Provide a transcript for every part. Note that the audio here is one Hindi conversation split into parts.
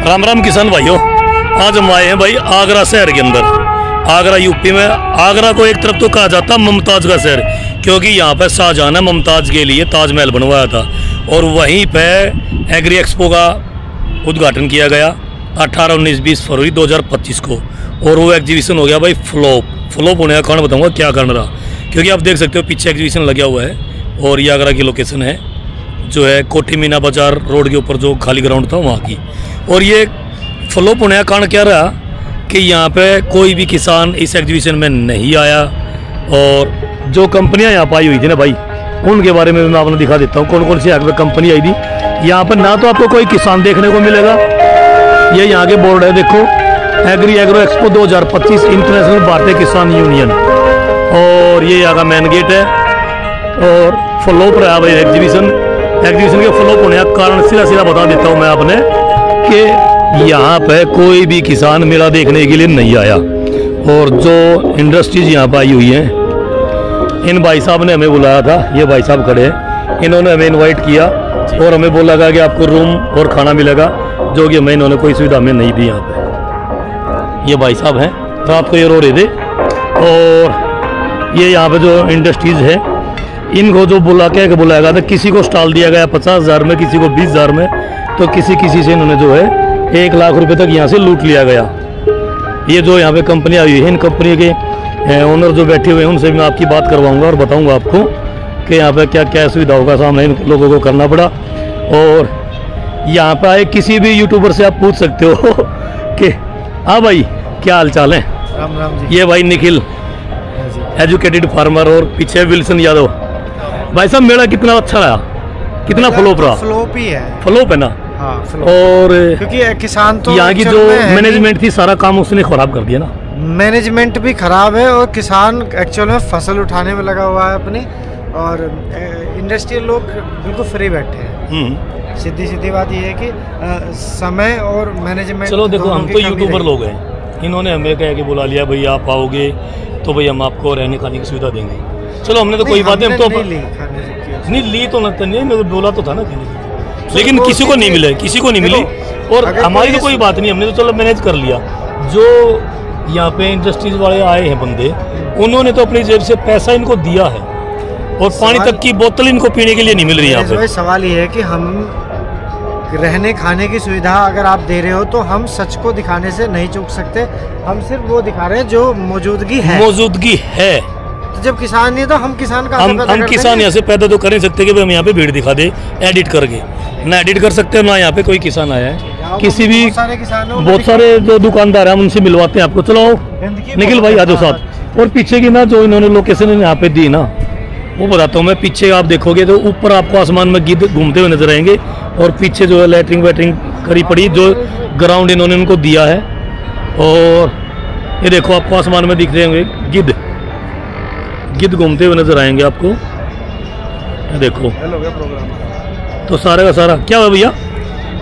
राम राम किसान भाइयों, आज हम आए हैं भाई आगरा शहर के अंदर। आगरा यूपी में। आगरा को एक तरफ तो कहा जाता मुमताज़ का शहर, क्योंकि यहाँ पे शाहजहां ने मुमताज़ के लिए ताजमहल बनवाया था। और वहीं पे एग्री एक्सपो का उद्घाटन किया गया 18, 19, 20 फरवरी 2025 को। और वो एग्जीबिशन हो गया भाई फ्लॉप होने का कारण बताऊँगा क्या कारण रहा। क्योंकि आप देख सकते हो पीछे एग्जीबिशन लगा हुआ है और ये आगरा की लोकेशन है जो है कोठी मीना बाजार रोड के ऊपर जो खाली ग्राउंड था वहाँ की। और ये फ्लॉप होने का कारण क्या रहा कि यहाँ पे कोई भी किसान इस एग्जीबिशन में नहीं आया। और जो कंपनियाँ यहाँ पर आई हुई थी ना भाई, उनके बारे में मैं आपको दिखा देता हूँ कौन कौन सी यहाँ पे कंपनी आई थी। यहाँ पर ना तो आपको कोई किसान देखने को मिलेगा, ये यहाँ के बोर्ड है देखो, एग्रो एक्सपो 2025 इंटरनेशनल भारतीय किसान यूनियन। और ये यहाँ का मेन गेट है। और फ्लॉप रहा भाई एग्जीबिशन के फ्लॉप होने का कारण सीधा बता देता हूँ मैं आपने कि यहाँ पे कोई भी किसान मेला देखने के लिए नहीं आया। और जो इंडस्ट्रीज यहाँ पर आई हुई हैं, इन भाई साहब ने हमें बुलाया था, ये भाई साहब खड़े हैं, इन्होंने हमें इनवाइट किया और हमें बोला गया कि आपको रूम और खाना मिलेगा, जो कि हमें इन्होंने कोई सुविधा हमें नहीं दी। यहाँ पे ये भाई साहब हैं, रात को ये रो रहे थे। और ये यहाँ पे जो इंडस्ट्रीज है, इनको जो बुलाया गया था, किसी को स्टॉल दिया गया 50,000 में, किसी को 20,000 में, तो किसी से इन्होंने जो है 1 लाख रुपए तक यहाँ से लूट लिया गया। ये जो यहाँ पे कंपनी आई है, इन कंपनी के ओनर जो बैठे हुए हैं उनसे मैं आपकी बात करवाऊंगा और बताऊंगा आपको कि यहाँ पे क्या क्या सुविधाओं का सामना इन लोगों को करना पड़ा। और यहाँ पे आए किसी भी यूट्यूबर से आप पूछ सकते हो कि हाँ भाई क्या हाल चाल है। राम राम जी। ये भाई निखिल एजुकेटेड फार्मर और पीछे विल्सन यादव। भाई साहब मेला कितना अच्छा रहा, कितना फ्लॉप रहा? फ्लॉप ही है, फ्लॉप है ना। हाँ, और क्योंकि किसान तो यहाँ की जो मैनेजमेंट थी सारा काम उसने खराब कर दिया ना। मैनेजमेंट भी खराब है और किसान एक्चुअल में फसल उठाने में लगा हुआ है अपनी, और इंडस्ट्रियल लोग बिल्कुल फ्री बैठे हैं। सीधी बात ये है कि समय और मैनेजमेंट। चलो देखो हम तो यूट्यूबर लोग हैं, इन्होंने हमें कह के बुला लिया भाई आप आओगे तो भाई हम आपको रहने खाने की सुविधा देंगे। चलो हमने तो कोई बात नहीं, हम तो नहीं ली तो नहीं, मैं बोला तो था ना, लेकिन किसी को नहीं मिले, किसी को नहीं मिली। और हमारी तो कोई बात नहीं, हमने तो चलो मैनेज कर लिया। जो यहाँ पे इंडस्ट्रीज वाले आए हैं बंदे, उन्होंने तो अपनी जेब से पैसा इनको दिया है और पानी तक की बोतल इनको पीने के लिए नहीं मिल रही यहाँ पे। सवाल ये है कि हम रहने खाने की सुविधा अगर आप दे रहे हो तो हम सच को दिखाने से नहीं चूक सकते। हम सिर्फ वो दिखा रहे हैं जो मौजूदगी है। तो जब किसान नहीं तो हम किसान का हम किसान यहाँ से पैदा तो कर नहीं सकते कि हम यहाँ पे भीड़ दिखा दे एडिट करके, ना एडिट कर सकते हैं ना यहाँ पे कोई किसान आया है। किसी भी बहुत सारे जो दुकानदार हैं हम उनसे मिलवाते हैं आपको। चलो निखिल भाई आ जाओ साथ। और पीछे की ना जो इन्होंने लोकेशन यहाँ पे दी ना, वो बताता हूँ मैं। पीछे आप देखोगे तो ऊपर आपको आसमान में गिद्ध घूमते हुए नजर आएंगे और पीछे जो है लैटरिंग वैटरिंग करी पड़ी, जो ग्राउंड इन्होंने उनको दिया है। और ये देखो आपको आसमान में दिख रहे होंगे गिद्ध घूमते हुए नजर आएंगे आपको, ये देखो। तो सारे का सारा क्या हुआ भैया?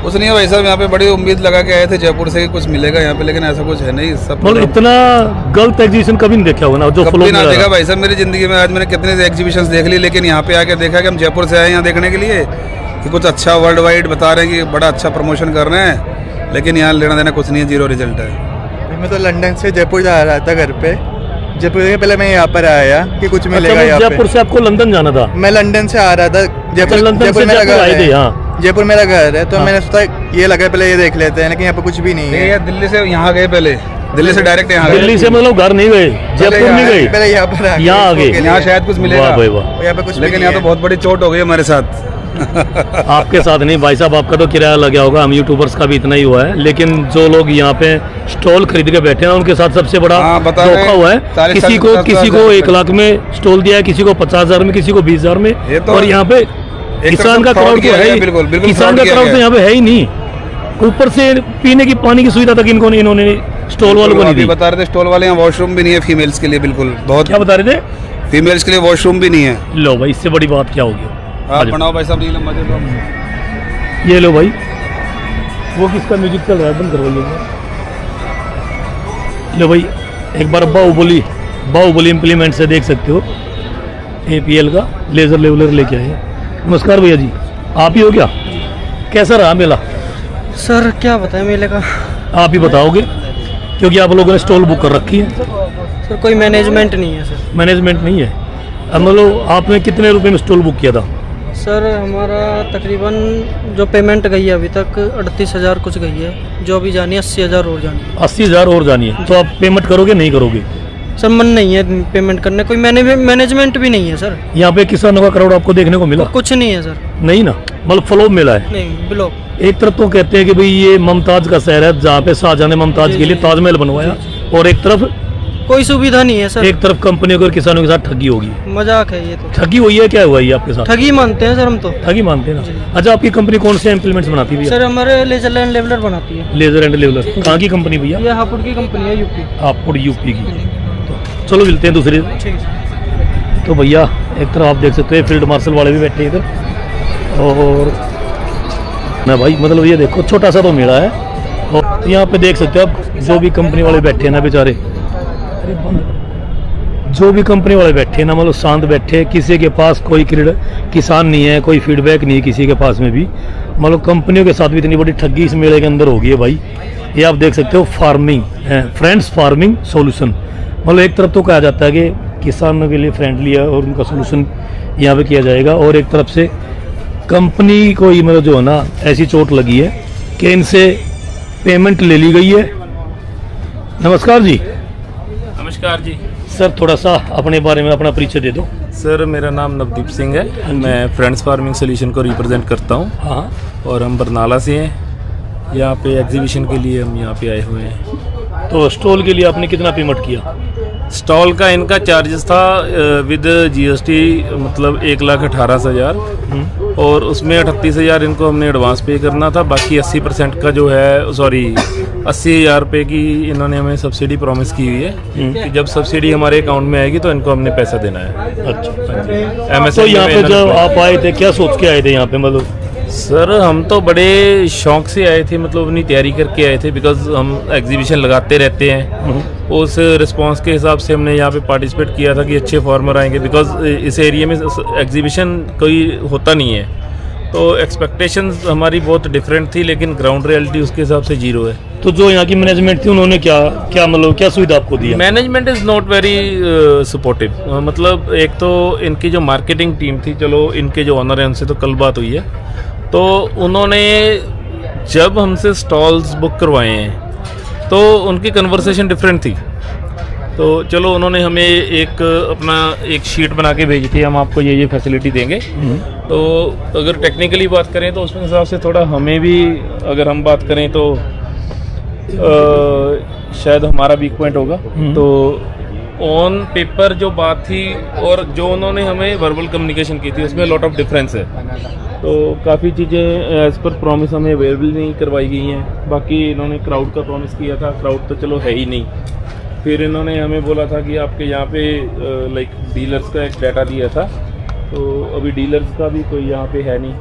कुछ नहीं है भाई साहब, यहाँ पे बड़ी उम्मीद लगा के आए थे जयपुर से कि कुछ मिलेगा यहाँ पे, लेकिन ऐसा कुछ है नहीं। सब इतना गलत एग्जीबिशन कभी नहीं देखा होगा ना, जो कभी ना देखा भाई साहब मेरी जिंदगी में। आज मैंने कितने एग्जीबिशन देख ली, लेकिन यहाँ पे आके देखा कि हम जयपुर से आए यहाँ देखने के लिए कि कुछ अच्छा वर्ल्ड वाइड बता रहे हैं कि बड़ा अच्छा प्रमोशन कर रहे हैं, लेकिन यहाँ लेना देना कुछ नहीं है, 0 रिजल्ट है। मैं तो लंदन से जयपुर जा रहा था घर पे, जयपुर से पहले मैं यहाँ पर आया कि कुछ मिलेगा यहाँ पे। जयपुर से आपको लंदन जाना था? मैं लंदन से आ रहा था, जयपुर मेरा घर है, जयपुर मेरा घर है, तो मैंने सोचा ये लगा पहले ये देख लेते हैं, लेकिन यहाँ पे कुछ भी नहीं है। दिल्ली से यहाँ गए, पहले दिल्ली से डायरेक्ट यहाँ। दिल्ली से मतलब घर नहीं गए, जयपुर नहीं गए, पहले यहाँ पर यहाँ आ गए। यहाँ शायद कुछ मिलेगा यहाँ पे कुछ, लेकिन यहाँ तो बहुत बड़ी चोट हो गई हमारे साथ। आपके साथ नहीं भाई साहब, आपका तो किराया लग गया होगा, हम यूट्यूबर्स का भी इतना ही हुआ है। लेकिन जो लोग यहाँ पे स्टॉल खरीद के बैठे हैं उनके साथ सबसे बड़ा धोखा हुआ है। किसी को 1 लाख में स्टॉल दिया है, किसी को 50,000 में, किसी को 20,000 में। और यहाँ पे किसान का क्राउड तो है, किसान का क्राउड तो यहाँ पे है ही नहीं। ऊपर से पीने की पानी की सुविधा तक इन्होंने स्टॉल वालों को नहीं दी। बता रहे थे स्टॉल वाले, यहाँ वॉशरूम भी नहीं है फीमेल्स के लिए, बिल्कुल। बहुत क्या बता रहे थे? फीमेल्स के लिए वॉशरूम भी नहीं है। लो भाई, इससे बड़ी बात क्या होगी? आप बनाओ भाई साहब, लंबा ये लो भाई, वो किसका म्यूजिक चल रहा है, बंद करवाइए। लो भाई एक बार बाहुबली इम्प्लीमेंट से देख सकते हो, APL का लेजर लेवलर लेके आए। नमस्कार भैया जी, आप ही हो क्या? कैसा रहा मेला? सर क्या बताएं मेले का, आप ही बताओगे, क्योंकि आप लोगों ने स्टॉल बुक कर रखी है। सर कोई मैनेजमेंट नहीं है सर। मैनेजमेंट नहीं है। अब मतलब आपने कितने रुपए में स्टॉल बुक किया था? सर हमारा तकरीबन जो पेमेंट गई है अभी तक 38,000 कुछ गई है, जो अभी जानी है 80,000 और जानी है। 80,000 और जानी है, तो आप पेमेंट करोगे नहीं करोगे? सर मन नहीं है पेमेंट करने, कोई मैनेजमेंट भी नहीं है सर। यहाँ पे किसानों का क्राउड आपको देखने को मिला? कुछ नहीं है सर। नहीं ना, मतलब फ्लो मिला है? नहीं, ब्लॉक। एक तरफ तो कहते हैं कि भाई ये मुमताज का शहर है, जहाँ पे शाहजहां ने मुमताज के लिए ताजमहल बनवाया, और एक तरफ कोई सुविधा नहीं है सर। एक तरफ कंपनियों और किसानों के साथ ठगी होगी। मजाक है ये तो। ठगी हुई है? क्या हुआ ये आपके साथ? ठगी मानते हैं सर हम तो। ठगी मानते हैं ना। अच्छा, आपकी कंपनी कौन से इम्प्लीमेंट्स बनाती है? सर हमारे लेजर एंड लेवलर बनाती है। लेजर एंड लेवलर कहाँ की कंपनी भैया? ये हापुड़ की कंपनी है, यूपी। हापुड़ यूपी की। तो चलो मिलते हैं दूसरे। ठीक है। तो भैया एक तरफ आप देख सकते हैं फील्ड मार्शल वाले भी बैठे हैं इधर, और ना भाई मतलब ये देखो छोटा सा तो मेला है, और यहाँ पे देख सकते हो आप जो भी कंपनी वाले बैठे हैं ना बेचारे, जो भी कंपनी वाले बैठे हैं ना मतलब शांत बैठे, किसी के पास कोई किसान नहीं है, कोई फीडबैक नहीं है किसी के पास में भी। मतलब कंपनियों के साथ भी इतनी बड़ी ठगी इस मेले के अंदर होगी है भाई। ये आप देख सकते हो फार्मिंग फ्रेंड्स फार्मिंग सॉल्यूशन, मतलब एक तरफ तो कहा जाता है कि किसानों के लिए फ्रेंडली है और उनका सोल्यूशन यहाँ पे किया जाएगा, और एक तरफ से कंपनी को ही मतलब जो है ना ऐसी चोट लगी है कि इनसे पेमेंट ले ली गई है। नमस्कार जी। नमस्कार जी। सर थोड़ा सा अपने बारे में अपना परिचय दे दो। सर मेरा नाम नवदीप सिंह है, मैं फ्रेंड्स फार्मिंग सोल्यूशन को रिप्रेजेंट करता हूँ। हाँ, और हम बरनाला से हैं, यहाँ पे एग्जीबिशन के लिए हम यहाँ पे आए हुए हैं। तो स्टॉल के लिए आपने कितना पेमेंट किया? स्टॉल का इनका चार्जेस था विद जीएसटी मतलब 1,18,000, और उसमें 38,000 इनको हमने एडवांस पे करना था। बाकी 80% का जो है 80,000 रुपये की इन्होंने हमें सब्सिडी प्रॉमिस की हुई है कि जब सब्सिडी हमारे अकाउंट में आएगी तो इनको हमने पैसा देना है। अच्छा, तो यहाँ पे जब आप आए थे क्या सोच के आए थे यहाँ पे? मतलब सर हम तो बड़े शौक से आए थे, मतलब अपनी तैयारी करके आए थे, बिकॉज हम एग्जीबिशन लगाते रहते हैं। उस रिस्पांस के हिसाब से हमने यहाँ पे पार्टिसिपेट किया था कि अच्छे फार्मर आएंगे, बिकॉज इस एरिया में एग्जीबिशन कोई होता नहीं है, तो एक्सपेक्टेशंस हमारी बहुत डिफरेंट थी, लेकिन ग्राउंड रियलिटी उसके हिसाब से 0 है। तो जो यहाँ की मैनेजमेंट थी उन्होंने क्या मतलब क्या सुविधा आपको दी? Management is not very supportive. मतलब एक तो इनकी जो मार्केटिंग टीम थी, चलो इनके जो ऑनर हैं उनसे तो कल बात हुई है, तो उन्होंने जब हमसे स्टॉल्स बुक करवाए हैं तो उनकी कन्वर्सेशन डिफरेंट थी। तो चलो उन्होंने हमें एक शीट बना के भेजी थी, हम आपको ये फैसिलिटी देंगे। तो अगर टेक्निकली बात करें तो उसके हिसाब से थोड़ा हमें भी, अगर हम बात करें तो शायद हमारा वीक पॉइंट होगा। तो ऑन पेपर जो बात थी और जो उन्होंने हमें वर्बल कम्युनिकेशन की थी उसमें लॉट ऑफ डिफरेंस है। तो काफ़ी चीज़ें एज पर प्रॉमिस हमें अवेलेबल नहीं करवाई गई हैं। बाकी इन्होंने क्राउड का प्रॉमिस किया था, क्राउड तो चलो है ही नहीं। फिर इन्होंने हमें बोला था कि आपके यहाँ पे लाइक डीलर्स का एक डाटा दिया था, तो अभी डीलर्स का भी कोई यहाँ पे है नहीं।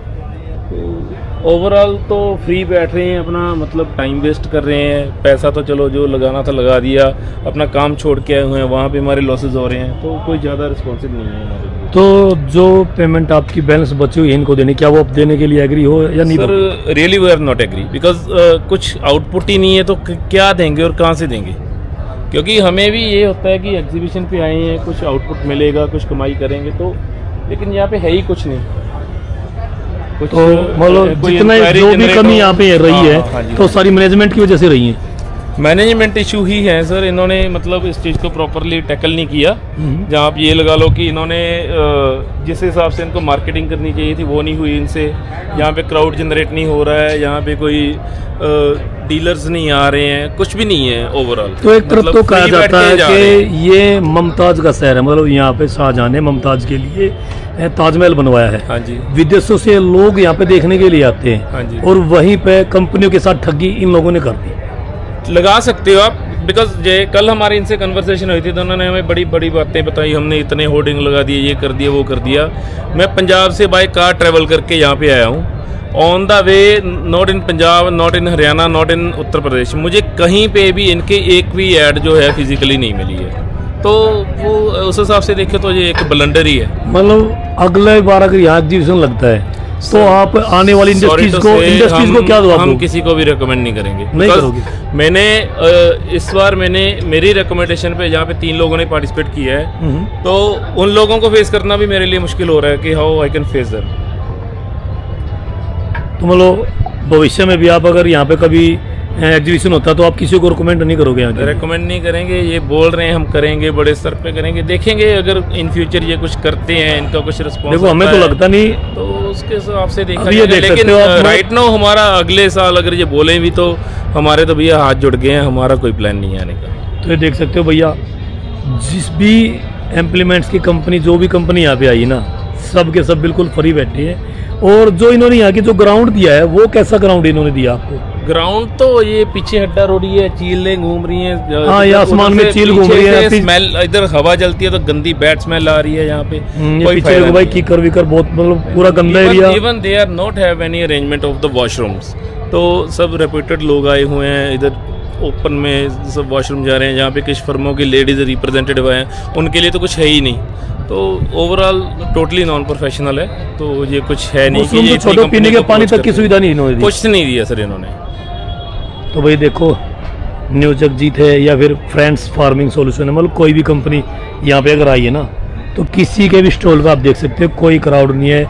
तो ओवरऑल तो फ्री बैठ रहे हैं, अपना मतलब टाइम वेस्ट कर रहे हैं। पैसा तो चलो जो लगाना था लगा दिया, अपना काम छोड़ के आए हुए हैं, वहाँ पे हमारे लॉसेज हो रहे हैं, तो कोई ज़्यादा रिस्पॉन्सिव नहीं है हमारे। तो जो पेमेंट आपकी बैलेंस बची हुई है इनको देने, क्या वो आप देने के लिए एग्री हो या नहीं? Sir really we are not agree, because कुछ आउटपुट ही नहीं है, तो क्या देंगे और कहाँ से देंगे? क्योंकि हमें भी ये होता है कि एग्जीबिशन पे आए हैं, कुछ आउटपुट मिलेगा, कुछ कमाई करेंगे, तो लेकिन यहाँ पे है ही कुछ नहीं। तो मतलब जितना जो भी कमी यहाँ पे रही है तो सारी मैनेजमेंट की वजह से रही है। मैनेजमेंट इशू ही है सर, इन्होंने मतलब इस चीज़ को प्रॉपरली टैकल नहीं किया। जहाँ आप ये लगा लो कि इन्होंने जिस हिसाब से इनको मार्केटिंग करनी चाहिए थी वो नहीं हुई इनसे। यहाँ पे क्राउड जनरेट नहीं हो रहा है, यहाँ पे कोई डीलर्स नहीं आ रहे हैं, कुछ भी नहीं है ओवरऑल। तो एक तरफ तो कहा जाता है कि ये मुमताज का शहर है, मतलब यहाँ पे शाहजहां ने मुमताज के लिए ताजमहल बनवाया है। हाँ जी। विदेशों से लोग यहाँ पे देखने के लिए आते हैं। हाँ जी। और वहीं पे कंपनियों के साथ ठगी इन लोगों ने कर दी। लगा सकते हो आप, बिकॉज कल हमारी इनसे कन्वर्सेशन हुई थी तो उन्होंने हमें बड़ी बड़ी बातें बताई, हमने इतने होर्डिंग लगा दिए, ये कर दिया वो कर दिया। मैं पंजाब से बाय कार ट्रैवल करके यहाँ पे आया हूँ, on the way, not in Punjab, not in Haryana, not in Uttar Pradesh. मुझे कहीं पे भी इनके एक भी ऐड जो है फिजिकली नहीं मिली है। तो वो उस हिसाब से देखे तो ये एक ब्लंडर ही है। मतलब अगले बार अगर यहाँ एग्जीबिशन लगता है तो आप आने वाली इंडस्ट्रीज को क्या दो? हम किसी को भी रिकमेंड नहीं करेंगे। नहीं करोगे? मैंने इस बार मेरी रिकमेंडेशन पे जहाँ पे 3 लोगों ने पार्टिसिपेट किया है, तो उन लोगों को फेस करना भी मेरे लिए मुश्किल हो रहा है कि how I can face them. तो मतलब भविष्य में भी आप अगर यहाँ पे कभी एग्जीबिशन होता तो आप किसी को रिकमेंड नहीं करोगे? रिकमेंड नहीं करेंगे, ये बोल रहे हैं हम करेंगे, बड़े स्तर पे करेंगे, देखेंगे अगर इन फ्यूचर ये कुछ करते हैं, इनका कुछ रिस्पॉन्स। देखो हमें तो लगता नहीं, तो उसके हिसाब से देखा जाएगा, लेकिन राइट नाउ हमारा अगले साल अगर ये बोले भी तो हमारे तो भैया हाथ जुड़ गए हैं, हमारा कोई प्लान नहीं है आने का। तो ये देख सकते हो भैया, जिस भी इम्प्लीमेंट्स की कंपनी, जो भी कंपनी यहाँ पे आई ना, सब के सब बिल्कुल फ्री बैठे हैं। और जो इन्होंने यहाँ की जो ग्राउंड दिया है, वो कैसा ग्राउंड इन्होंने दिया आपको? ग्राउंड तो ये पीछे हड्डा रो रही है, चीलें घूम रही हैं। हाँ, ये आसमान में चील घूम रही है, स्मेल, इधर हवा जलती है तो गंदी बैड स्मेल आ रही है यहाँ पे। पीछे भाई कीकर विकर बहुत, मतलब पूरा गंदा area. Even they are not have any arrangement of the washrooms. तो सब रेप्यूटेड लोग आए हुए हैं इधर, ओपन में सब वॉशरूम जा रहे हैं, जहाँ पे कुछ फर्मों की लेडीज रिप्रेजेंटेटिव हैं, उनके लिए तो कुछ है ही नहीं। तो ओवरऑल टोटली नॉन प्रोफेशनल है, तो ये कुछ है नहीं कि ये छोटे पीने के पानी तक की सुविधा नहीं इन्होंने दी। कुछ नहीं दिया सर इन्होंने। तो भाई देखो, न्यू जगजीत है या फिर फ्रेंड्स फार्मिंग सॉल्यूशन है, मतलब कोई भी कंपनी यहाँ पे अगर आई है ना, तो किसी के भी स्टॉल पे आप देख सकते हो कोई क्राउड नहीं है।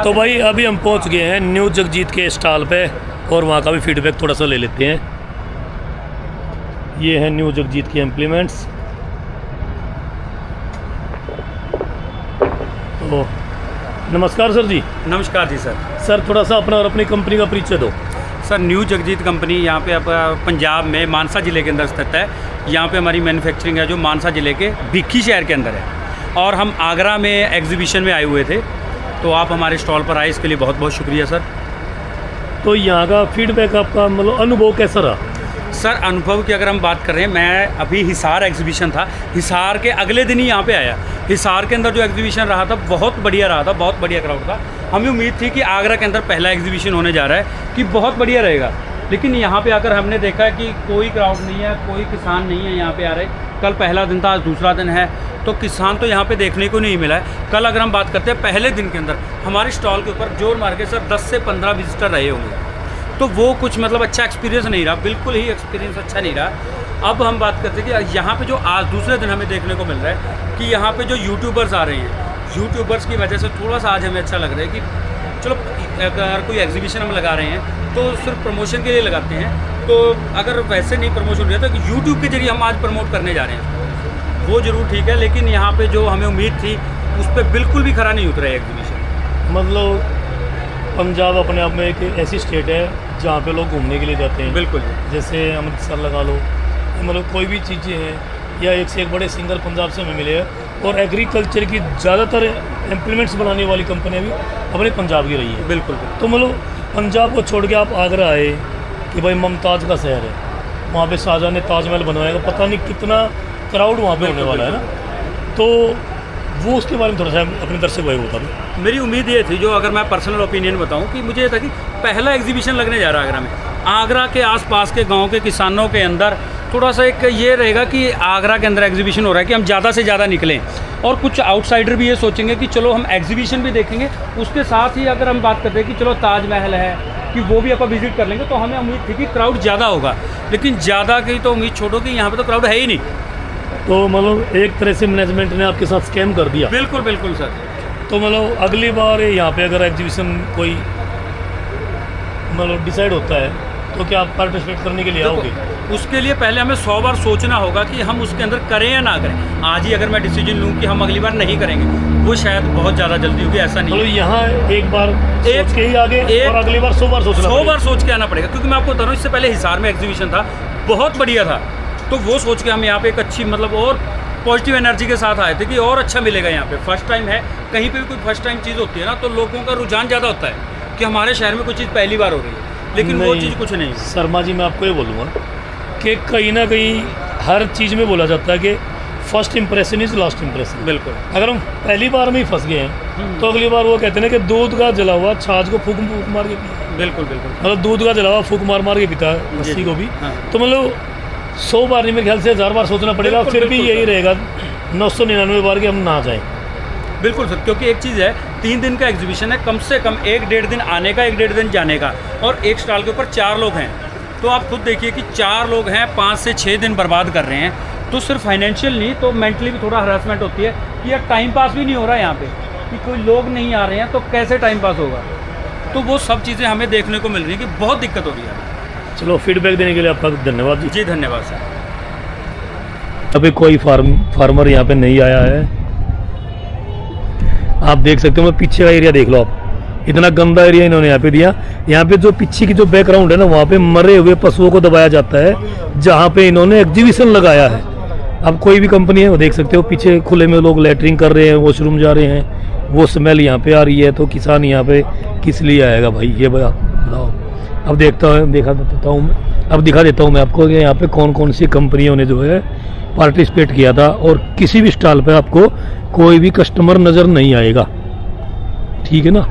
तो भाई अभी हम पहुँच गए हैं न्यू जगजीत के स्टॉल पे, और वहाँ का भी फीडबैक थोड़ा सा ले लेते हैं। ये है न्यू जगजीत के इम्प्लीमेंट्स। तो नमस्कार सर जी। नमस्कार जी सर। सर थोड़ा सा अपना और अपनी कंपनी का परिचय दो। सर न्यू जगजीत कंपनी यहाँ पे आप पंजाब में मानसा ज़िले के अंदर स्थित है। यहाँ पे हमारी मैन्युफैक्चरिंग है जो मानसा ज़िले के भिक्की शहर के अंदर है, और हम आगरा में एग्जीबिशन में आए हुए थे, तो आप हमारे स्टॉल पर आए, इसके लिए बहुत बहुत शुक्रिया सर। तो यहाँ का फीडबैक आपका मतलब अनुभव कैसा रहा? सर अनुभव की अगर हम बात कर रहे हैं, मैं अभी हिसार एग्जीबिशन था, हिसार के अगले दिन ही यहाँ पे आया। हिसार के अंदर जो एग्जीबिशन रहा था बहुत बढ़िया रहा था, बहुत बढ़िया क्राउड था। हमें उम्मीद थी कि आगरा के अंदर पहला एग्जीबिशन होने जा रहा है कि बहुत बढ़िया रहेगा, लेकिन यहाँ पे आकर हमने देखा कि कोई क्राउड नहीं है, कोई किसान नहीं है यहाँ पे आ रहे। कल पहला दिन था, आज दूसरा दिन है, तो किसान तो यहाँ पे देखने को नहीं मिला है। कल अगर हम बात करते हैं पहले दिन के अंदर, हमारे स्टॉल के ऊपर जोर मार के सर 10 से 15 विजिटर रहे होंगे, तो वो कुछ मतलब अच्छा एक्सपीरियंस नहीं रहा, बिल्कुल ही एक्सपीरियंस अच्छा नहीं रहा। अब हम बात करते हैं कि यहाँ पे जो आज दूसरे दिन हमें देखने को मिल रहा है कि यहाँ पे जो यूट्यूबर्स आ रहे हैं, यूट्यूबर्स की वजह से थोड़ा सा आज हमें अच्छा लग रहा है कि चलो अगर कोई एग्जीबिशन हम लगा रहे हैं तो सिर्फ प्रमोशन के लिए लगाते हैं, तो अगर वैसे नहीं प्रमोशन हो रहा तो यूट्यूब के जरिए हम आज प्रमोट करने जा रहे हैं, वो ज़रूर ठीक है, लेकिन यहाँ पे जो हमें उम्मीद थी उस पर बिल्कुल भी खरा नहीं उतरा है एग्जीबिशन। मतलब पंजाब अपने आप में एक ऐसी स्टेट है जहाँ पे लोग घूमने के लिए जाते हैं। बिल्कुल, जैसे अमृतसर लगा लो, मतलब कोई भी चीज़ें हैं, या एक से एक बड़े सिंगर पंजाब से हमें मिले हैं, और एग्रीकल्चर की ज़्यादातर इम्प्लीमेंट्स बनाने वाली कंपनियाँ भी अपने पंजाब की रही है। बिल्कुल। तो मतलब पंजाब को छोड़ के आप आगरा आए कि भाई मुमताज़ का शहर है, वहाँ पे शाहजहाँ ने ताजमहल बनवाया, पता नहीं कितना क्राउड वहाँ पे होने वाला है ना, तो वो उसके बारे में थोड़ा सा अपने दर्शक भाई बता दो। मेरी उम्मीद ये थी, जो अगर मैं पर्सनल ओपिनियन बताऊं, कि मुझे ये था कि पहला एग्जीबिशन लगने जा रहा है आगरा में, आगरा के आसपास के गांव के किसानों के अंदर थोड़ा सा एक ये रहेगा कि आगरा के अंदर एग्जीबिशन हो रहा है कि हम ज़्यादा से ज़्यादा निकलें, और कुछ आउटसाइडर भी ये सोचेंगे कि चलो हम एग्जीबिशन भी देखेंगे, उसके साथ ही अगर हम बात करते हैं कि चलो ताजमहल है कि वो भी आप विजिट कर लेंगे, तो हमें उम्मीद थी कि क्राउड ज़्यादा होगा, लेकिन ज़्यादा की तो उम्मीद छोड़ो कि यहाँ पर तो क्राउड है ही नहीं। तो मतलब एक तरह से मैनेजमेंट ने आपके साथ स्कैम कर दिया। बिल्कुल बिल्कुल सर। तो मतलब अगली बार यहाँ पे अगर एग्जीबिशन कोई मतलब डिसाइड होता है तो क्या आप पार्टिसिपेट करने के लिए आओगे? उसके लिए पहले हमें 100 बार सोचना होगा कि हम उसके अंदर करें या ना करें। आज ही अगर मैं डिसीजन लूँ कि हम अगली बार नहीं करेंगे, वो शायद बहुत ज़्यादा जल्दी होगी, ऐसा नहीं। मतलब यहाँ एक बार सोच के ही आगे, और अगली बार 100 बार सोचना, 100 बार सोच के आना पड़ेगा, क्योंकि मैं आपको बता रहा हूँ, इससे पहले हिसार में एग्जीबिशन था, बहुत बढ़िया था, तो वो सोच के हम यहाँ पे एक अच्छी मतलब और पॉजिटिव एनर्जी के साथ आए थे कि और अच्छा मिलेगा यहाँ पे। फर्स्ट टाइम है, कहीं पे भी कोई फर्स्ट टाइम चीज़ होती है ना, तो लोगों का रुझान ज़्यादा होता है कि हमारे शहर में कोई चीज़ पहली बार हो रही है, लेकिन वो चीज़ कुछ नहीं। शर्मा जी, मैं आपको ये बोलूँगा कि कहीं ना कहीं हर चीज़ में बोला जाता है कि first impression is last impression. बिल्कुल। अगर हम पहली बार में ही फंस गए हैं तो अगली बार वो कहते हैं कि दूध का जला हुआ छाछ को फूक मार के पीता। बिल्कुल बिल्कुल। मतलब दूध का जला हुआ फूक मार के पीता है लस्सी को भी। तो मतलब 100 बार नहीं, मेरे ख्याल से 1000 बार सोचना पड़ेगा, फिर भी यही रहेगा 999 बार कि हम ना जाएं। बिल्कुल सर, क्योंकि एक चीज़ है, 3 दिन का एग्जीबिशन है, कम से कम 1-1.5 दिन आने का, 1-1.5 दिन जाने का, और एक स्टॉल के ऊपर 4 लोग हैं। तो आप खुद देखिए कि 4 लोग हैं, 5 से 6 दिन बर्बाद कर रहे हैं। तो सिर्फ फाइनेंशियल नहीं, तो मेंटली भी थोड़ा हरासमेंट होती है कि यार टाइम पास भी नहीं हो रहा है यहाँ पे, कि कोई लोग नहीं आ रहे हैं, तो कैसे टाइम पास होगा। तो वो सब चीज़ें हमें देखने को मिल रही हैं कि बहुत दिक्कत हो रही है। चलो, फीडबैक देने के लिए आपका धन्यवाद जी। जी धन्यवाद सर। अभी कोई फार्मर यहाँ पे नहीं आया है। आप देख सकते हो, मैं पीछे का एरिया देख लो आप, इतना गंदा एरिया इन्होंने यहाँ पे दिया। यहाँ पे जो पीछे की जो बैकग्राउंड है ना, वहाँ पे मरे हुए पशुओं को दबाया जाता है, जहाँ पे इन्होंने एग्जीबिशन लगाया है। अब कोई भी कंपनी है, वो देख सकते हो पीछे खुले में लोग लैटरिंग कर रहे हैं, वॉशरूम जा रहे हैं, वो स्मेल यहाँ पे आ रही है। तो किसान यहाँ पे किस लिए आएगा भाई, ये बताओ। अब दिखा देता हूँ मैं आपको कि यहाँ पे कौन कौन सी कंपनियों ने जो है पार्टिसिपेट किया था, और किसी भी स्टॉल पे आपको कोई भी कस्टमर नज़र नहीं आएगा, ठीक है ना।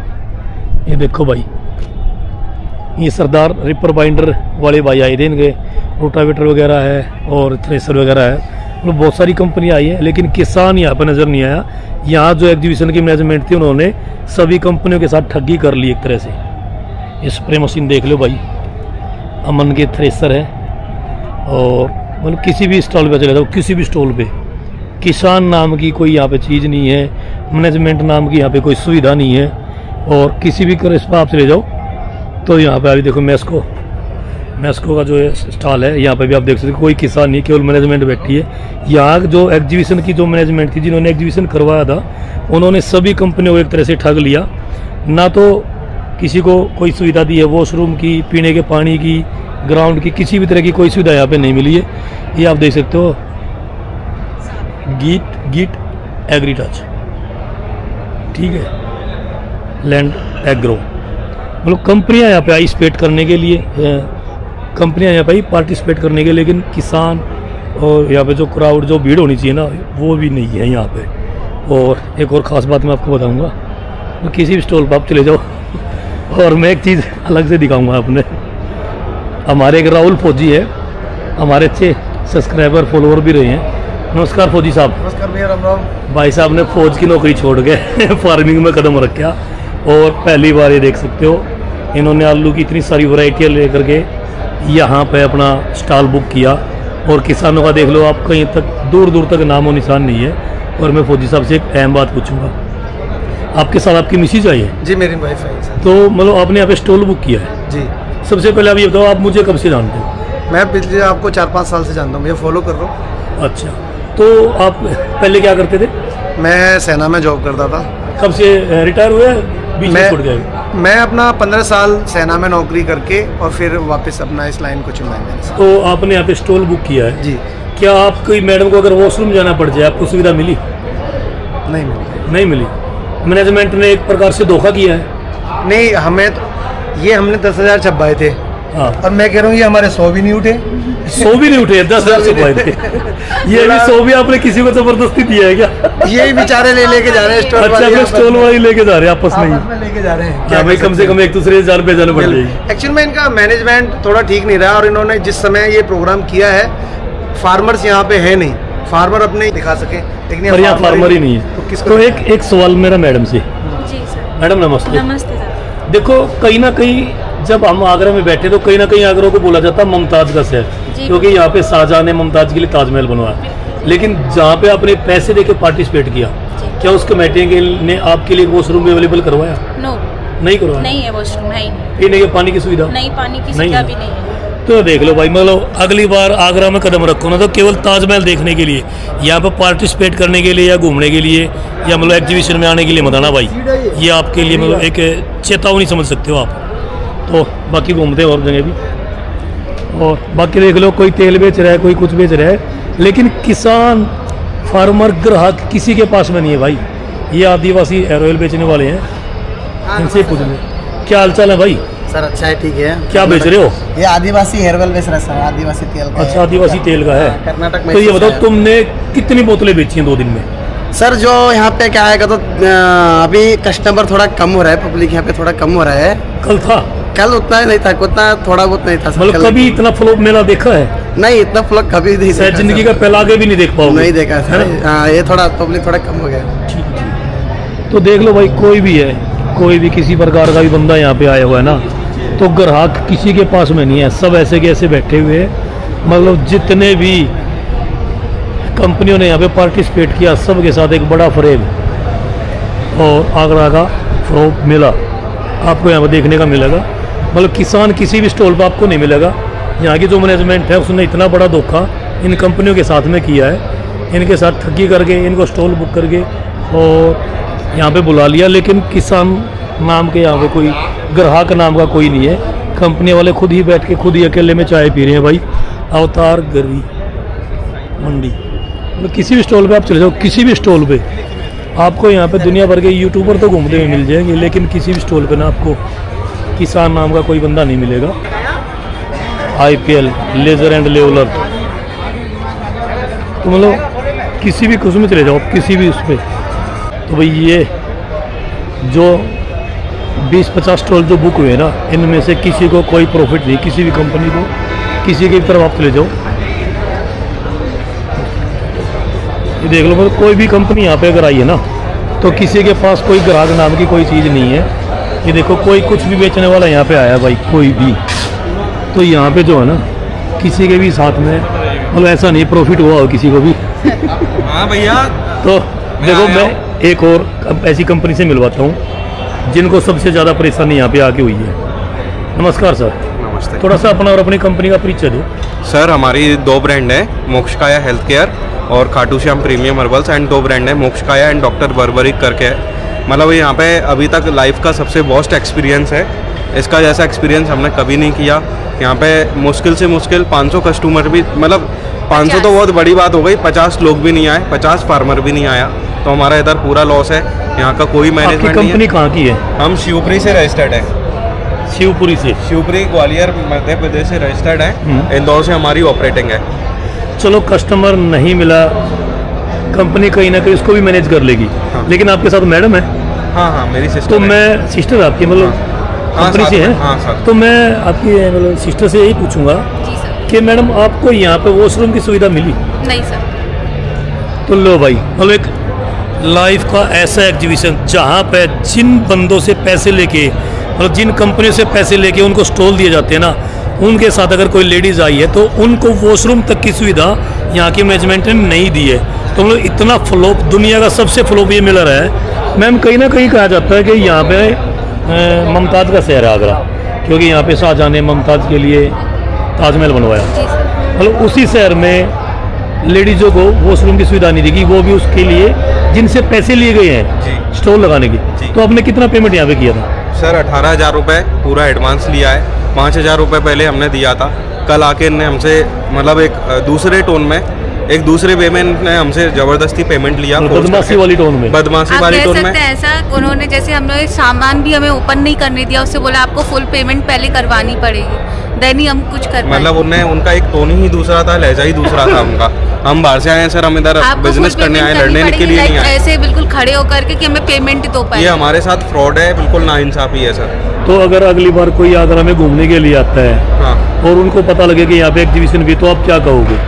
ये देखो भाई, ये सरदार रिपर बाइंडर वाले भाई आए थे, इनके रोटावेटर वगैरह है और थ्रेसर वगैरह है, मतलब बहुत सारी कंपनी आई है, लेकिन किसान यहाँ पर नज़र नहीं आया। यहाँ जो एग्जीबिशन की मैनेजमेंट थी, उन्होंने सभी कंपनियों के साथ ठगी कर ली एक तरह से। ये स्प्रे मशीन देख लो भाई, अमन के थ्रेसर है, और मतलब किसी भी स्टॉल पे चले जाओ, किसी भी स्टॉल पे किसान नाम की कोई यहाँ पे चीज़ नहीं है, मैनेजमेंट नाम की यहाँ पे कोई सुविधा नहीं है। और किसी भी कर आप चले जाओ तो यहाँ पे अभी देखो मैस्को का जो है स्टॉल है, यहाँ पे भी आप देख सकते हो कोई किसान नहीं, केवल मैनेजमेंट बैठी है। यहाँ जो एग्जीबिशन की जो मैनेजमेंट थी, जिन्होंने एग्जीबिशन करवाया था, उन्होंने सभी कंपनियों को एक तरह से ठग लिया। ना तो किसी को कोई सुविधा दी है, वॉशरूम की, पीने के पानी की, ग्राउंड की, किसी भी तरह की कोई सुविधा यहाँ पे नहीं मिली है। ये आप देख सकते हो, गीट एग्री टच, ठीक है, लैंड एग्रो, मतलब कंपनियां यहाँ पे पार्टिसिपेट करने के लिए, कंपनियां यहाँ पे आई पार्टिसिपेट करने के लिए, लेकिन किसान और यहाँ पे जो क्राउड, जो भीड़ होनी चाहिए ना, वो भी नहीं है यहाँ पे। और एक और ख़ास बात मैं आपको बताऊंगा, तो किसी भी स्टॉल पर आप चले जाओ, और मैं एक चीज़ अलग से दिखाऊंगा आपने। हमारे एक राहुल फौजी है, हमारे अच्छे सब्सक्राइबर फॉलोअर भी रहे हैं। नमस्कार फौजी साहब। नमस्कार भैया, राम राम। भाई साहब ने फौज की नौकरी छोड़ के फार्मिंग में कदम रखा, और पहली बार ये देख सकते हो, इन्होंने आलू की इतनी सारी वैरायटियाँ लेकर के यहाँ पे अपना स्टॉल बुक किया। और किसानों का देख लो आप, कहीं तक दूर दूर तक नामो निशान नहीं है। और मैं फौजी साहब से एक अहम बात पूछूंगा, आपके साथ आपकी मिसेज आई है? जी, मेरी वाइफ है सर। तो मतलब आपने यहाँ पे स्टॉल बुक किया है? जी। सबसे पहले आप ये बताओ, आप मुझे कब से जानते हो? मैं पिछले आपको 4-5 साल से जानता हूँ, मुझे फॉलो कर रहा हूँ। अच्छा, तो आप पहले क्या करते थे? मैं सेना में जॉब करता था। कब से रिटायर हुए, बीच में छूट गए? मैं अपना 15 साल सेना में नौकरी करके और फिर वापस अपना इस लाइन को चुना है। तो आपने यहाँ पे स्टॉल बुक किया है जी। क्या आपकी मैडम को अगर वॉशरूम जाना पड़ जाए, आपको सुविधा मिली? नहीं मिली। नहीं मिली। मैनेजमेंट ने एक प्रकार से धोखा किया है। नहीं, हमें तो ये हमने 10,000 छपवाए थे। हाँ। और मैं कह रहा हूँ ये हमारे 100 भी नहीं उठे। 100 भी नहीं उठे, 10,000 छपवाए थे। ये भी 100 भी आपने किसी को जबरदस्ती दिया है क्या? ये बेचारे लेके जा रहे हैं स्टॉल वाले। अच्छा, स्टॉल वाले लेके जा रहे हैं आपस में लेके जा रहे हैं। क्या भाई, कम से कम एक दूसरे से जान पहचान पड़ जाएगी। एक्चुअल में इनका मैनेजमेंट थोड़ा ठीक नहीं रहा, और इन्होंने जिस समय ये प्रोग्राम किया है, फार्मर्स यहाँ पे है नहीं, फार्मर अपने दिखा सके, लेकिन यहाँ फार्मर ही नहीं है। तो एक सवाल मेरा मैडम से। जी सर। मैडम नमस्ते। नमस्ते सर। देखो, कहीं ना कहीं जब हम आगरा में बैठे तो कहीं ना कहीं आगरा को बोला जाता मुमताज का शहर, क्योंकि यहाँ पे शाहजहां ने मुमताज के लिए ताजमहल बनवाया। लेकिन जहाँ पे आपने पैसे देके पार्टिसिपेट किया, क्या उस कमेटी ने आपके लिए वॉशरूम भी अवेलेबल करवाया? नो, नहीं करवाया। नहीं है वॉशरूम, है ही नहीं। पीने के पानी की सुविधा? नहीं, पानी की सुविधा भी नहीं है। तो देख लो भाई, मतलब अगली बार आगरा में कदम रखो ना, तो केवल ताजमहल देखने के लिए, यहाँ पर पार्टिसिपेट करने के लिए या घूमने के लिए या मतलब एग्जीबिशन में आने के लिए मत आना भाई। ये आपके लिए मतलब एक चेतावनी समझ सकते हो आप। तो बाकी घूमते हैं और जगह भी, और बाकी देख लो, कोई तेल बेच रहा है, कोई कुछ बेच रहा है, लेकिन किसान, फार्मर, ग्राहक किसी के पास में नहीं है भाई। ये आदिवासी हेयर ऑयल बेचने वाले हैं, इनसे पूछ लें क्या हाल चाल है भाई? सर अच्छा है, ठीक है। क्या बेच रहे हो? ये आदिवासी हेयर ऑयल बेच रहा है सर, आदिवासी तेल का। अच्छा, आदिवासी तेल का है, कर्नाटक में। तो ये बताओ, तुमने कितनी बोतलें बेची हैं 2 दिन में? सर जो यहाँ पे क्या आएगा, तो अभी कस्टमर थोड़ा कम हो रहा है, पब्लिक यहाँ पे थोड़ा कम हो रहा है। कल था? कल उतना नहीं था, उतना थोड़ा बहुत नहीं था। मतलब कभी इतना फ्लॉप मेला देखा है? नहीं, इतना फ्लॉप कभी नहीं देखा। जिंदगी का पहला आगे भी नहीं देख पाओगे। नहीं देखा सर। हाँ, ये थोड़ा पब्लिक थोड़ा कम हो गया। ठीक है। तो देख लो भाई, कोई भी है, कोई भी किसी प्रकार का भी बंदा यहाँ पे आया हुआ है ना, तो ग्राहक किसी के पास में नहीं है, सब ऐसे के ऐसे बैठे हुए हैं। मतलब जितने भी कंपनियों ने यहाँ पे पार्टिसिपेट किया, सब के साथ एक बड़ा फ्रेम और आगरा का फ्रोप मिला आपको यहाँ पर देखने का मिलेगा। मतलब किसान किसी भी स्टॉल पर आपको नहीं मिलेगा। यहाँ की जो मैनेजमेंट है उसने इतना बड़ा धोखा इन कंपनियों के साथ में किया है, इनके साथ ठगी करके इनको स्टॉल बुक करके और यहाँ पे बुला लिया, लेकिन किसान नाम के यहाँ पे कोई ग्राहक नाम का कोई नहीं है। कंपनी वाले खुद ही बैठ के खुद ही अकेले में चाय पी रहे हैं भाई। अवतार गरी मंडी, मतलब किसी भी स्टॉल पे आप चले जाओ, किसी भी स्टॉल पे आपको यहाँ पे दुनिया भर के यूट्यूबर तो घूमते हुए मिल जाएंगे, लेकिन किसी भी स्टॉल पे ना आपको किसान नाम का कोई बंदा नहीं मिलेगा। IPL लेजर एंड लेवलर, तो मतलब किसी भी कुछ में चले जाओ, किसी भी उस पर, तो भाई ये जो 20-50 स्टॉल जो बुक हुए ना, इनमें से किसी को कोई प्रॉफिट नहीं, किसी भी कंपनी को, किसी की तरफ आप चले जाओ। ये देख लो, मतलब कोई भी कंपनी यहाँ पे अगर आई है ना, तो किसी के पास कोई ग्राहक नाम की कोई चीज़ नहीं है। ये देखो, कोई कुछ भी बेचने वाला यहाँ पे आया भाई, कोई भी, तो यहाँ पे जो है ना, किसी के भी साथ में मतलब ऐसा नहीं प्रॉफिट हुआ हो किसी को भी। हाँ भैया, तो देखो मैं एक और ऐसी कंपनी से मिलवाता हूँ जिनको सबसे ज़्यादा परेशानी यहाँ पे आके हुई है। नमस्कार सर। नमस्ते। थोड़ा सा अपना और अपनी कंपनी का परिचय दो। सर, हमारी 2 ब्रांड है, मोक्षकाया हेल्थ केयर और Khatu Shyam premium herbals, and 2 brand है, मोक्षकाया एंड डॉक्टर बर्बरिक करके है। मतलब यहाँ पे अभी तक लाइफ का सबसे बेस्ट एक्सपीरियंस है। इसका जैसा एक्सपीरियंस हमने कभी नहीं किया। यहाँ पे मुश्किल से मुश्किल 500 कस्टमर भी, मतलब 500 तो बहुत बड़ी बात हो गई, 50 लोग भी नहीं आए, 50 फार्मर भी नहीं आया, तो हमारा इधर पूरा लॉस है। यहाँ का कोई मैनेजमेंट नहीं है। कंपनी कहाँ की है? हम शिवपुरी से रजिस्टर्ड है। शिवपुरी से? शिवपुरी ग्वालियर मध्य प्रदेश से रजिस्टर्ड है। इंदौर से हमारी ऑपरेटिंग है। चलो, कस्टमर नहीं मिला, कंपनी कहीं ना कहीं उसको भी मैनेज कर लेगी। हाँ। लेकिन आपके साथ मैडम है? हाँ, मेरी सिस्टर। तो मैं सिस्टर आपकी मतलब कंपनी से है? हाँ सर। तो मैं आपकी मतलब सिस्टर से यही पूछूंगा कि मैडम आपको यहाँ पे वॉशरूम की सुविधा मिली? नहीं सर। तो लो भाई, मतलब एक लाइफ का ऐसा एग्जीबिशन जहाँ पे जिन बंदों से पैसे लेके, मतलब जिन कंपनियों से पैसे लेके उनको स्टॉल दिए जाते हैं ना, उनके साथ अगर कोई लेडीज़ आई है तो उनको वॉशरूम तक की सुविधा यहाँ की मैनेजमेंट ने नहीं दी है। तो मतलब इतना फ्लॉप, दुनिया का सबसे फ्लॉप ये मिल रहा है। मैम, कहीं ना कहीं कहा जाता है कि यहाँ पे मुमताज़ का शहर है आगरा, क्योंकि यहाँ पे शाहजहाँ ने मुमताज़ के लिए ताजमहल बनवाया। मतलब उसी शहर में लेडीज़ों को वॉशरूम की सुविधा नहीं दी, वो भी उसके लिए जिनसे पैसे लिए गए हैं स्टॉल लगाने की। तो आपने कितना पेमेंट यहाँ पे किया था? सर 18,000 रुपये पूरा एडवांस लिया है। 5,000 रुपये पहले हमने दिया था। कल आके इनने हमसे मतलब एक दूसरे टोन में, एक दूसरे वे में इन्होंने हमसे ज़बरदस्ती पेमेंट लिया। बदमाशी वाली टोन में? बदमाशी वाली टोन में ऐसा उन्होंने, जैसे हमने सामान भी हमें ओपन नहीं करने दिया, उससे बोला आपको फुल पेमेंट पहले करवानी पड़ेगी, देन ही हम कुछ कर। मतलब उनका एक टोन ही दूसरा था, लहजा ही दूसरा था उनका। हम बाहर से आए हैं सर, हम इधर बिजनेस करने आए, लड़ने के लिए नहीं आए। ऐसे बिल्कुल खड़े होकर के कि हमें पेमेंट दो पाए। ये हमारे साथ फ्रॉड है, बिल्कुल नाइंसाफी है सर। तो अगर अगली बार कोई आगरा में घूमने के लिए आता है हाँ, और उनको पता लगे कि यहाँ पे एग्जीबिशन भी, तो आप क्या कहोगे?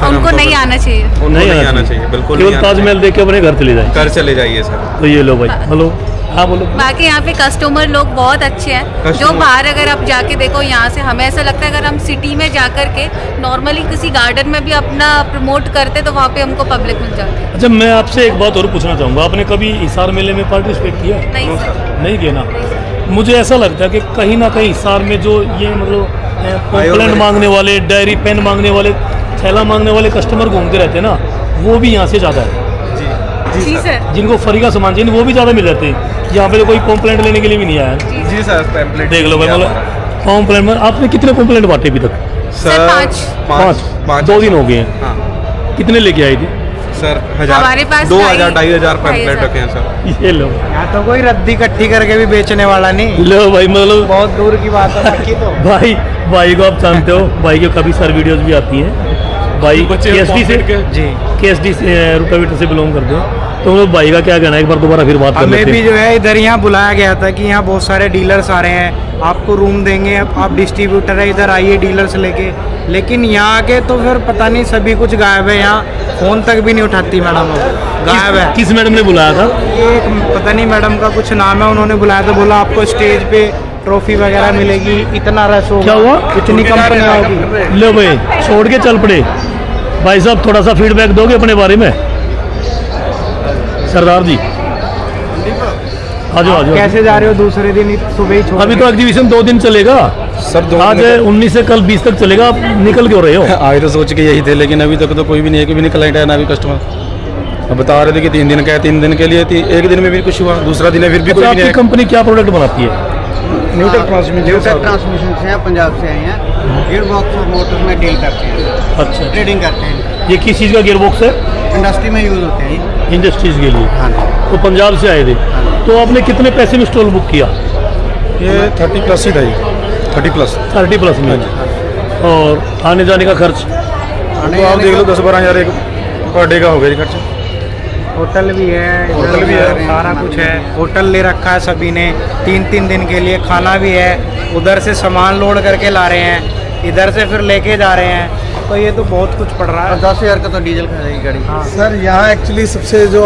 उनको नहीं आना चाहिए। नहीं आना चाहिए, बिल्कुल नहीं। ताजमहल देख के अपने घर चले जाए, घर चले जाइए सर। तो ये लो भाई, हेलो। हाँ बोलो। बाकी यहाँ पे कस्टमर लोग बहुत अच्छे हैं। जो बाहर अगर आप जाके देखो, यहाँ से हमें ऐसा लगता है अगर हम सिटी में जाकर के नॉर्मली किसी गार्डन में भी अपना प्रमोट करते तो वहाँ पे हमको पब्लिक मिल जाती है। अच्छा, मैं आपसे एक बात और पूछना चाहूँगा, आपने कभी हिसार मेले में पार्टिसिपेट किया? नहीं सर। नहीं किया ना? मुझे ऐसा लगता है कि कहीं ना कहीं हिसार में जो ये मतलब कॉम्प्लेंट मांगने वाले, डायरी पेन मांगने वाले, थैला मांगने वाले कस्टमर घूमते रहते हैं ना, वो भी यहाँ से ज़्यादा है। जी सर। जिनको फ्री का सामान चाहिए वो भी ज़्यादा मिल जाते हैं। यहाँ पे तो कोई कॉम्प्लेंट लेने के लिए भी नहीं आया। जी सर, पैम्पलेट देख लो भाई, मतलब कॉम्प्लेंट में आपने कितने कॉम्प्लेंट बांटे अभी तक? सर 5 2 दिन हो गए हैं। हाँ। कितने लेके आए थे? सर हमारे पास 2,000 2,500 पैम्पलेट रखे हैं सर। ये लो, यहाँ तो कोई रद्दी इकट्ठी करके भी बेचने वाला नहीं। लो भाई, मतलब बहुत दूर की बात है बाकी तो। भाई को आप जानते हो, भाई के काफ़ी सारी वीडियोस भी आती हैं, भाई बच्चे KSD से जी KSD से रोटावेटर से बिलोंग करते हो, तो मतलब भाई का क्या कहना है, एक बार दोबारा फिर बात कर हमें लेते भी हैं। जो है इधर यहाँ बुलाया गया था कि यहाँ बहुत सारे डीलर्स आ रहे हैं, आपको रूम देंगे, आप डिस्ट्रीब्यूटर है, इधर आइए डीलर्स लेके। लेकिन यहाँ आके तो फिर पता नहीं सभी कुछ गायब है, यहाँ फ़ोन तक भी नहीं उठाती मैडम, गायब है। किस मैडम ने बुलाया था? एक पता नहीं मैडम का कुछ नाम है, उन्होंने बुलाया था, बोला आपको स्टेज पे ट्रॉफी वगैरह मिलेगी, इतना रस होगा, क्या हुआ? इतनी कंपनी होगी। लो भाई छोड़ के चल पड़े। भाई साहब थोड़ा सा फीडबैक दोगे अपने बारे में? सरदार जी आ जाओ आ जाओ। कैसे जा रहे हो? दूसरे दिन सुबह ही छोड़ अभी तो एग्जीबिशन 2 दिन चलेगा सर। आज 19 से कल 20 तक चलेगा, आप निकल क्यों रहे हो? आए तो सोच के यही थे, लेकिन अभी तक तो कोई भी नहीं, एक भी निकल आया ना अभी कस्टमर। अब बता रहे थे कि 3 दिन का है, 3 दिन के लिए थी, एक दिन में भी कुछ हुआ, दूसरा दिन है फिर भी कोई आपकी नहीं। कंपनी क्या प्रोडक्ट बनाती है? न्यूटेक ट्रांसमिशन से हैं, पंजाब से आए हैं, गियर बॉक्स और मोटर्स में डील करते हैं। अच्छा, ट्रेडिंग करते हैं। ये किस चीज़ का गियर बॉक्स है? इंडस्ट्री में यूज़ होते हैं। इंडस्ट्रीज के लिए। हाँ जी। तो पंजाब से आए थे, तो आपने कितने पैसे में स्टॉल बुक किया? ये 30+ ही था, ये 30+। 30+ में। और आने जाने का खर्च? तो आप देख लो 10-12 हज़ार एक पर डे का हो गया खर्च। होटल भी है, होटल भी है, सारा कुछ है। होटल ले रखा है सभी ने 3-3 दिन के लिए, खाना भी है, उधर से सामान लोड करके ला रहे हैं, इधर से फिर लेके जा रहे हैं, तो ये तो बहुत कुछ पड़ रहा है। 10,000 का तो डीजल खा जाएगी गाड़ी। हाँ। सर यहाँ एक्चुअली सबसे जो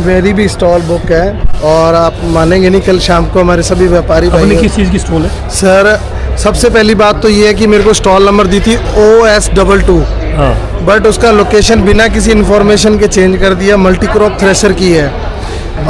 मेरी भी स्टॉल बुक है, और आप मानेंगे नहीं, कल शाम को हमारे सभी व्यापारी अपनी भाई। किस चीज़ की स्टॉल है? सर सबसे पहली बात तो ये है कि मेरे को स्टॉल नंबर दी थी OS22, हाँ। बट उसका लोकेशन बिना किसी इन्फॉर्मेशन के चेंज कर दिया, मल्टी क्रॉप थ्रेशर की है।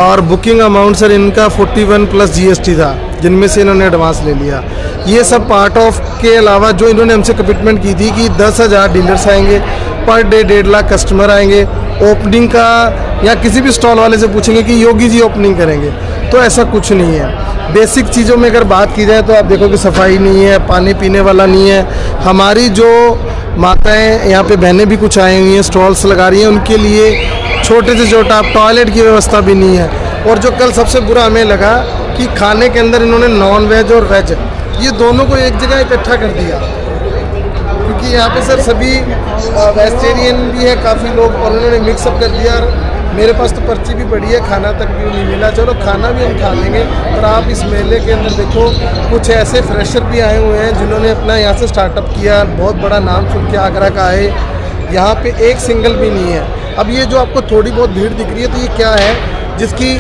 और बुकिंग अमाउंट सर इनका 41+ GST था, जिनमें से इन्होंने एडवांस ले लिया। ये सब पार्ट ऑफ के अलावा जो इन्होंने हमसे कमिटमेंट की थी कि 10,000 डीलर्स आएंगे, पर डे 1.5 लाख कस्टमर आएंगे, ओपनिंग का या किसी भी स्टॉल वाले से पूछेंगे कि योगी जी ओपनिंग करेंगे, तो ऐसा कुछ नहीं है। बेसिक चीज़ों में अगर बात की जाए तो आप देखो कि सफाई नहीं है, पानी पीने वाला नहीं है। हमारी जो माताएं यहाँ पे बहनें भी कुछ आई हुई हैं, स्टॉल्स लगा रही हैं, उनके लिए छोटे से छोटा टॉयलेट की व्यवस्था भी नहीं है। और जो कल सबसे बुरा हमें लगा कि खाने के अंदर इन्होंने नॉन वेज और वेज ये दोनों को एक जगह इकट्ठा कर दिया, क्योंकि यहाँ पे सर सभी वेजिटेरियन भी है काफ़ी लोग, और उन्होंने मिक्सअप कर दिया। मेरे पास तो पर्ची भी पड़ी है, खाना तक भी नहीं मिला। चलो खाना भी हम खा लेंगे, पर आप इस मेले के अंदर देखो कुछ ऐसे फ्रेशर भी आए हुए हैं जिन्होंने अपना यहाँ से स्टार्टअप किया, बहुत बड़ा नाम सुन के आगरा का आए, यहाँ पे एक सिंगल भी नहीं है। अब ये जो आपको थोड़ी बहुत भीड़ दिख रही है, तो ये क्या है? जिसकी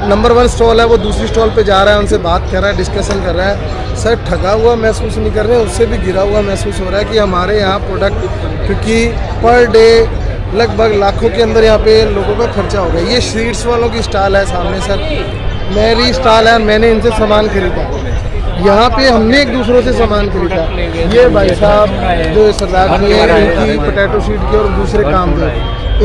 नंबर 1 स्टॉल है वो दूसरी स्टॉल पे जा रहा है, उनसे बात कर रहा है, डिस्कशन कर रहा है। सर ठगा हुआ महसूस नहीं कर रहे हैं, उससे भी गिरा हुआ महसूस हो रहा है कि हमारे यहाँ प्रोडक्ट, क्योंकि पर डे लगभग लाखों के अंदर यहाँ पे लोगों का खर्चा हो गया। ये स्वीट्स वालों की स्टॉल है सामने सर, मेरी स्टॉल है, मैंने इनसे सामान खरीदा, यहाँ पे हमने एक दूसरों से सामान खरीदा। ये भाई साहब जो सरदार जी हैं, इनकी पोटैटो शीट की और दूसरे काम थे,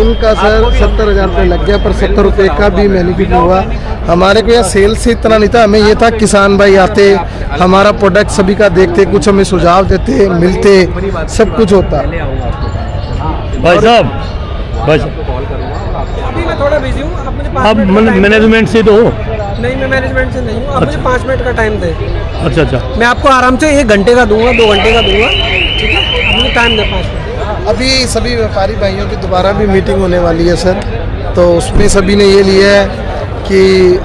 इनका सर 70,000 रुपये लग गया, पर 70 रुपये का भी बेनिफिट हुआ। हमारे को यहाँ सेल्स से इतना नहीं था, हमें ये था किसान भाई आते, हमारा प्रोडक्ट सभी का देखते, कुछ हमें सुझाव देते, मिलते, सब कुछ होता। भाई साहब अभी मैं थोड़ा बिजी हूँ, आप मुझे 5 आप मिनट का time मैनेजमेंट से तो हो? नहीं, मैं मैनेजमेंट से नहीं हूँ, आप मुझे 5 मिनट का टाइम दें। अच्छा अच्छा, मैं आपको आराम से 1 घंटे का दूंगा, 2 घंटे का दूंगा, ठीक है? आप मुझे टाइम दें 5 मिनट। अभी सभी व्यापारी भाइयों की दोबारा भी मीटिंग होने वाली है सर, तो उसमें सभी ने ये लिया है कि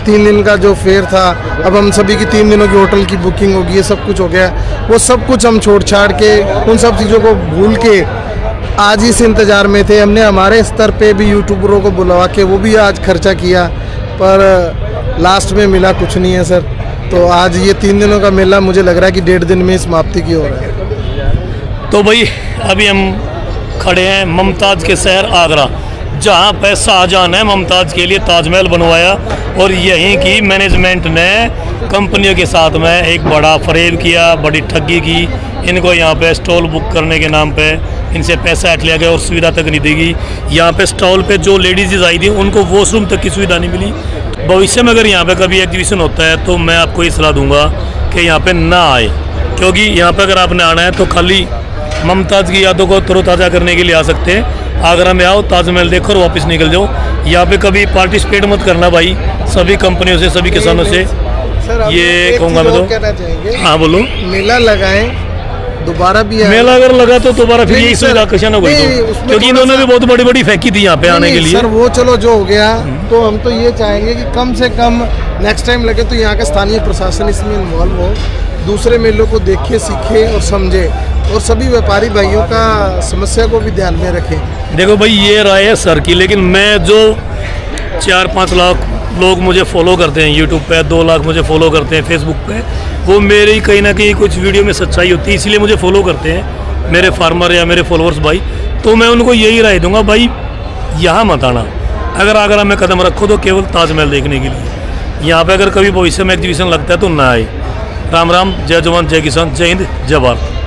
3 दिन का जो फेयर था, अब हम सभी की 3 दिनों की होटल की बुकिंग होगी, ये सब कुछ हो गया। वो सब कुछ हम छोड़ छाड़ के, उन सब चीज़ों को भूल के आज ही से इंतज़ार में थे। हमने हमारे स्तर पे भी यूट्यूबरों को बुलवा के वो भी आज खर्चा किया, पर लास्ट में मिला कुछ नहीं है सर। तो आज ये 3 दिनों का मेला मुझे लग रहा है कि 1.5 दिन में समाप्ति की हो रहा है। तो भाई अभी हम खड़े हैं ममताज़ के शहर आगरा, जहाँ पे शाहजहां ने मुमताज़ के लिए ताजमहल बनवाया, और यहीं की मैनेजमेंट ने कंपनियों के साथ में एक बड़ा फरेब किया, बड़ी ठगी की। इनको यहाँ पे स्टॉल बुक करने के नाम पे इनसे पैसा हट लिया गया और सुविधा तक नहीं देगी। यहाँ पे स्टॉल पे जो लेडीज़ आई थी उनको वॉशरूम तक की सुविधा नहीं मिली। भविष्य में अगर यहाँ पे कभी एग्जीबिशन होता है तो मैं आपको ये सलाह दूंगा कि यहाँ पे ना आए, क्योंकि यहाँ पे अगर आपने आना है तो खाली मुमताज़ की यादों को तरोताज़ा करने के लिए आ सकते हैं। आगरा में आओ, ताजमहल देखो और वापस निकल जाओ। यहाँ पे कभी पार्टिसिपेट मत करना भाई, सभी कंपनियों से, सभी किसानों से। सर ये कहूँगा मैं तो। कहना चाहेंगे, हाँ बोलो। मेला लगाएं, दोबारा भी आए। मेला अगर लगा तो दोबारा फिर यही सुविधा क्वेश्चन हो गई, क्योंकि इन्होंने भी बहुत बड़ी बड़ी फेंकी थी यहाँ पे आने के लिए। सर वो चलो जो हो गया, तो हम तो ये चाहेंगे कि कम से कम नेक्स्ट टाइम लगे तो यहाँ का स्थानीय प्रशासन इसमें इन्वॉल्व हो, दूसरे मेलों को देखे, सीखे और समझे, और सभी व्यापारी भाइयों का समस्या को भी ध्यान में रखें। देखो भाई, ये राय है सर की, लेकिन मैं जो 4-5 लाख लोग मुझे फॉलो करते हैं यूट्यूब पे, 2 लाख मुझे फॉलो करते हैं फेसबुक पे, वो मेरी कहीं ना कहीं कुछ वीडियो में सच्चाई होती है, इसलिए मुझे फॉलो करते हैं मेरे फार्मर या मेरे फॉलोअर्स भाई। तो मैं उनको यही राय दूंगा भाई, यहाँ मत आना। अगर आगरा में कदम रखो तो केवल ताजमहल देखने के लिए। यहाँ पे अगर कभी भविष्य में एग्जीबिशन लगता है तो ना आए। राम राम, जय जवान, जय किसान, जय हिंद, जय भारत।